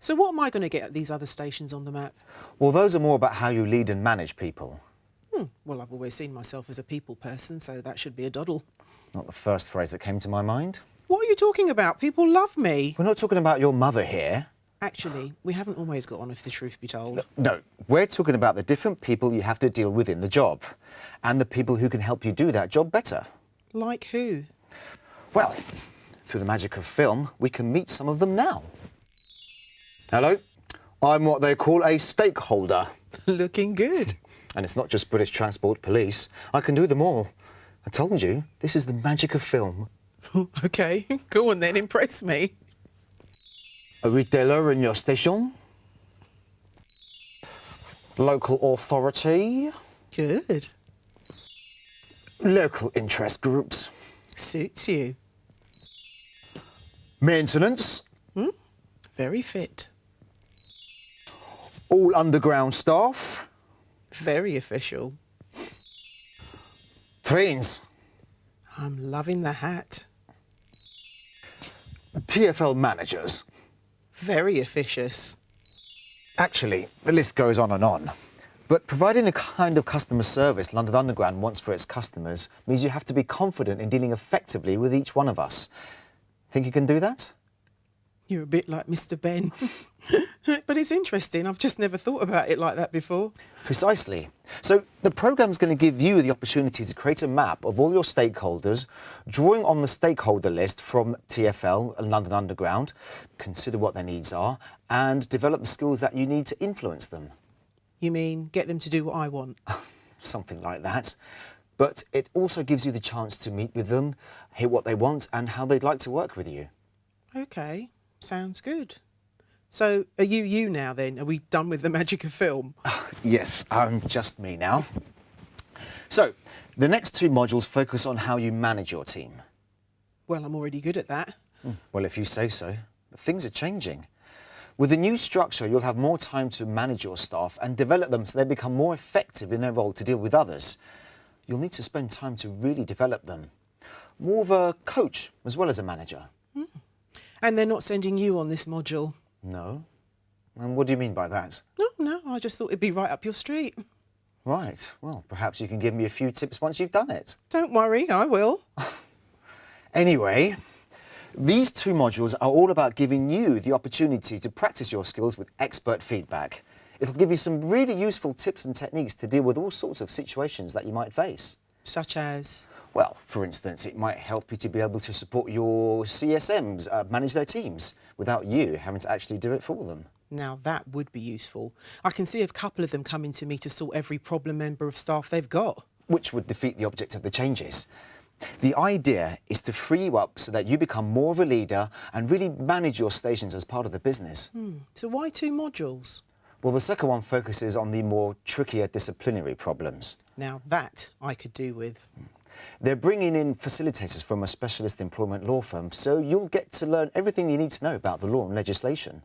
So what am I going to get at these other stations on the map? Well, those are more about how you lead and manage people. Well, I've always seen myself as a people person, so that should be a doddle. Not the first phrase that came to my mind. What are you talking about? People love me. We're not talking about your mother here. Actually, we haven't always got on, if the truth be told. No, we're talking about the different people you have to deal with in the job and the people who can help you do that job better. Like who? Well, through the magic of film, we can meet some of them now. Hello, I'm what they call a stakeholder. Looking good. And it's not just British Transport Police. I can do them all. I told you, this is the magic of film. OK, go on then, impress me. A retailer in your station. Local authority. Good. Local interest groups. Suits you. Maintenance. Very fit. All underground staff. Very official. Trains. I'm loving the hat. TfL managers. Very officious. Actually, the list goes on and on. But providing the kind of customer service London Underground wants for its customers means you have to be confident in dealing effectively with each one of us. Think you can do that? You're a bit like Mr. Ben. But it's interesting. I've just never thought about it like that before. Precisely. So the programme's going to give you the opportunity to create a map of all your stakeholders, drawing on the stakeholder list from TfL and London Underground, consider what their needs are, and develop the skills that you need to influence them. You mean get them to do what I want? Something like that. But it also gives you the chance to meet with them, hear what they want and how they'd like to work with you. OK, sounds good. So, are you now then? Are we done with the magic of film? Yes, I'm just me now. So, the next two modules focus on how you manage your team. Well, I'm already good at that. Well, if you say so. But things are changing. With the new structure, you'll have more time to manage your staff and develop them so they become more effective in their role to deal with others. You'll need to spend time to really develop them. More of a coach as well as a manager. And they're not sending you on this module? No? And what do you mean by that? No, I just thought it'd be right up your street. Right, well, perhaps you can give me a few tips once you've done it. Don't worry, I will. Anyway, these two modules are all about giving you the opportunity to practice your skills with expert feedback. It'll give you some really useful tips and techniques to deal with all sorts of situations that you might face. Such as? Well, for instance, it might help you to be able to support your CSMs manage their teams without you having to actually do it for them. Now that would be useful. I can see a couple of them coming to me to sort every problem member of staff they've got. Which would defeat the object of the changes. The idea is to free you up so that you become more of a leader and really manage your stations as part of the business. So why two modules? Well, the second one focuses on the more trickier disciplinary problems. Now that I could do with. They're bringing in facilitators from a specialist employment law firm, so you'll get to learn everything you need to know about the law and legislation.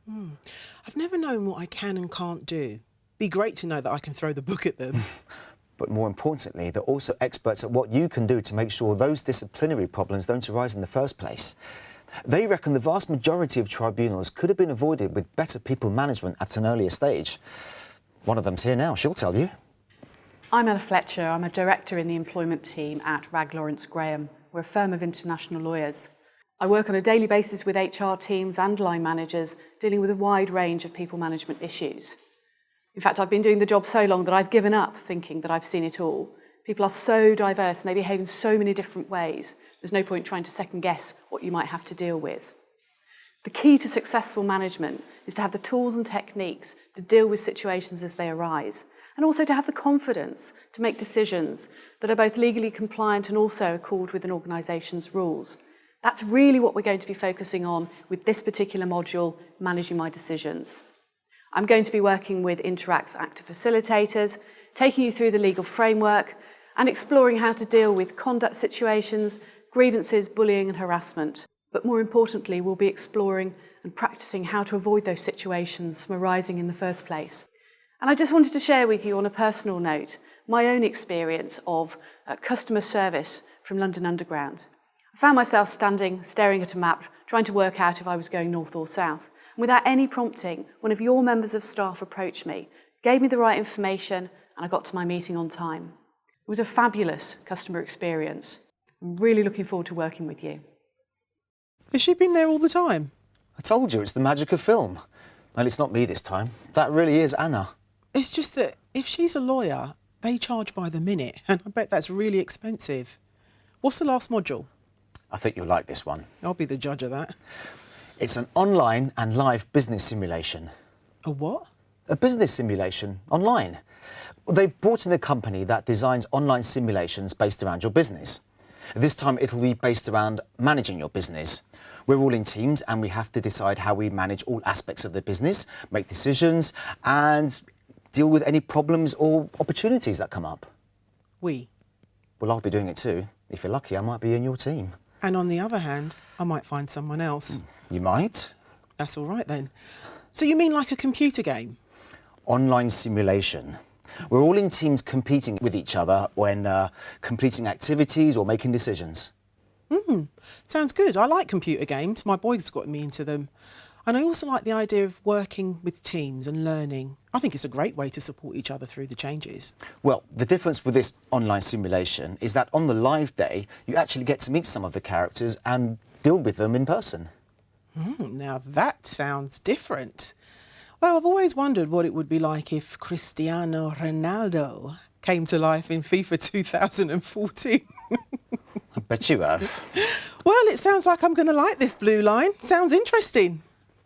I've never known what I can and can't do. Be great to know that I can throw the book at them. But more importantly, they're also experts at what you can do to make sure those disciplinary problems don't arise in the first place. They reckon the vast majority of tribunals could have been avoided with better people management at an earlier stage. One of them's here now, she'll tell you. I'm Ella Fletcher. I'm a director in the employment team at Ragg Lawrence Graham. We're a firm of international lawyers. I work on a daily basis with HR teams and line managers, dealing with a wide range of people management issues. In fact, I've been doing the job so long that I've given up thinking that I've seen it all. People are so diverse and they behave in so many different ways. There's no point trying to second guess what you might have to deal with. The key to successful management is to have the tools and techniques to deal with situations as they arise, and also to have the confidence to make decisions that are both legally compliant and also accord with an organisation's rules. That's really what we're going to be focusing on with this particular module, Managing My Decisions. I'm going to be working with Interact's active facilitators, taking you through the legal framework and exploring how to deal with conduct situations, grievances, bullying and harassment. But more importantly, we'll be exploring and practicing how to avoid those situations from arising in the first place. And I just wanted to share with you on a personal note my own experience of customer service from London Underground. I found myself standing, staring at a map, trying to work out if I was going north or south. And without any prompting, one of your members of staff approached me, gave me the right information, and I got to my meeting on time. It was a fabulous customer experience. I'm really looking forward to working with you. Has she been there all the time? I told you, it's the magic of film. Well, it's not me this time. That really is Anna. It's just that if she's a lawyer, they charge by the minute, and I bet that's really expensive. What's the last module? I think you'll like this one. I'll be the judge of that. It's an online and live business simulation. A what? A business simulation online. They've brought in a company that designs online simulations based around your business. This time it'll be based around managing your business. We're all in teams and we have to decide how we manage all aspects of the business, make decisions and deal with any problems or opportunities that come up. We. Well, I'll be doing it too. If you're lucky, I might be in your team. And on the other hand, I might find someone else. You might. That's all right then. So you mean like a computer game? Online simulation. We're all in teams competing with each other when completing activities or making decisions. Sounds good. I like computer games. My boys got me into them. And I also like the idea of working with teams and learning. I think it's a great way to support each other through the changes. Well, the difference with this online simulation is that on the live day, you actually get to meet some of the characters and deal with them in person. Now that sounds different. Well, I've always wondered what it would be like if Cristiano Ronaldo came to life in FIFA 2014. I bet you have. Well, it sounds like I'm going to like this Blue Line. Sounds interesting.